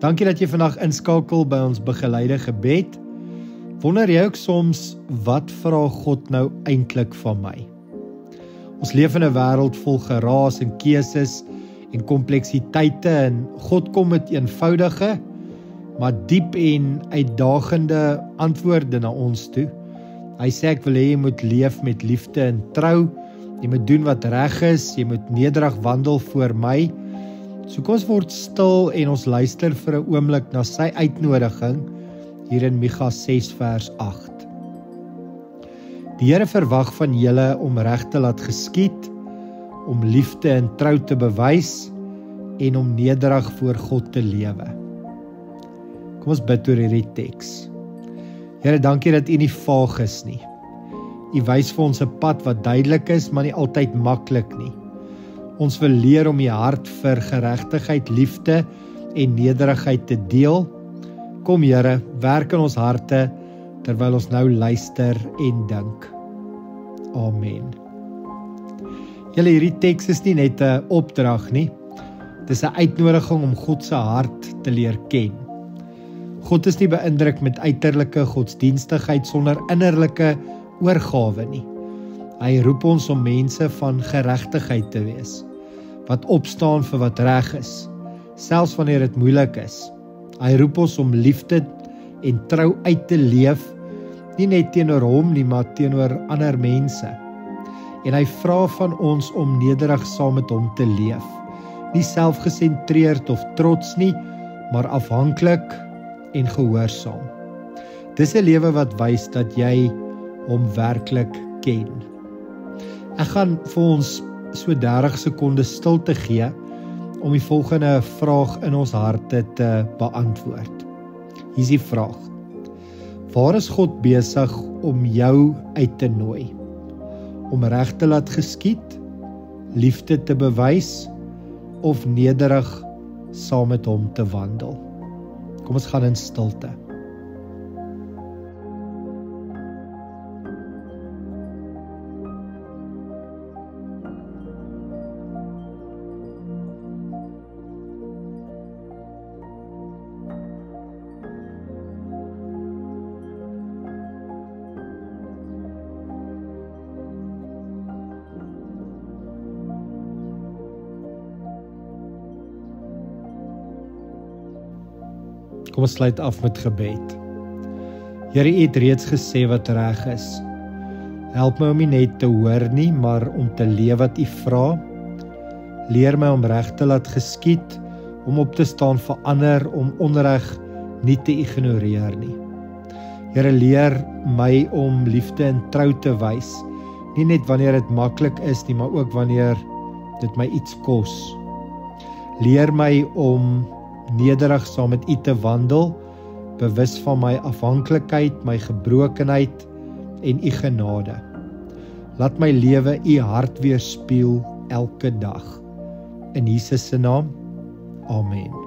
Dankie dat jy vandag inskakel by ons begeleide gebed. Wonder jy ook soms, wat vra God nou eintlik van my? Ons leef in 'n wêreld vol geraas en keuses en kompleksiteite en God kom met eenvoudige, maar diep en uitdagende antwoorde na ons toe. Hy sê ek wil hê jy moet leef met liefde en trou, jy moet doen wat reg is, jy moet nederig wandel voor my. So kom ons word stil en ons luister vir 'n oomblik na sy uitnodiging hier in Micha 6 vers 8. Die Here verwag van julle om reg te laat geskied, om liefde en trou te bewys en om nederig voor God te lewe. Kom ons bid oor hierdie teks. Here, dankie dat U nie vaag is nie. U wys vir ons 'n pad wat duidelik is, maar nie altyd maklik nie. Ons wil leer om U hart vir geregtigheid, liefde en nederigheid te deel. Kom Here, werk in ons harte terwyl ons nou luister en dink. Amen. Julle, hierdie teks is nie net 'n opdrag nie. Dis 'n uitnodiging om God se hart te leer ken. God is nie beïndruk met uiterlike godsdienstigheid sonder innerlike oorgawe nie. Hy roep ons om mense van geregtigheid te wees, wat opstaan vir wat reg is, selfs wanneer dit moeilik is. Hy roep ons om liefde en trou uit te leef, nie net teenoor hom nie, maar teenoor ander mense. En hy vra van ons om nederig saam met hom te leef, nie selfgesentreerd of trots nie, maar afhanklik en gehoorsaam. Dis 'n lewe wat wys dat jy hom werklik ken. Ek gaan vir ons so 30 sekondes stilte gee om die volgende vraag in ons harte te beantwoord. Hier is die vraag: waar is God besig om jou uit te nooi? Om reg te laat geskied, liefde te bewys of nederig saam met hom te wandel? Kom ons gaan in stilte. Kom ons sluit af met gebed. Here, U het reeds gesê wat reg is. Help my om nie net te hoor nie, maar om te leef wat U vra. Leer my om reg te laat geskied, om op te staan vir ander, om onreg nie te ignoreer nie. Here, leer my om liefde en trou te wys, nie net wanneer dit maklik is nie, maar ook wanneer dit my iets kos. Leer my om nederig saam met U te wandel, bewus van my afhanklikheid, my gebrokenheid en U genade. Laat my lewe U hart weerspieël elke dag. In Jesus se naam, amen.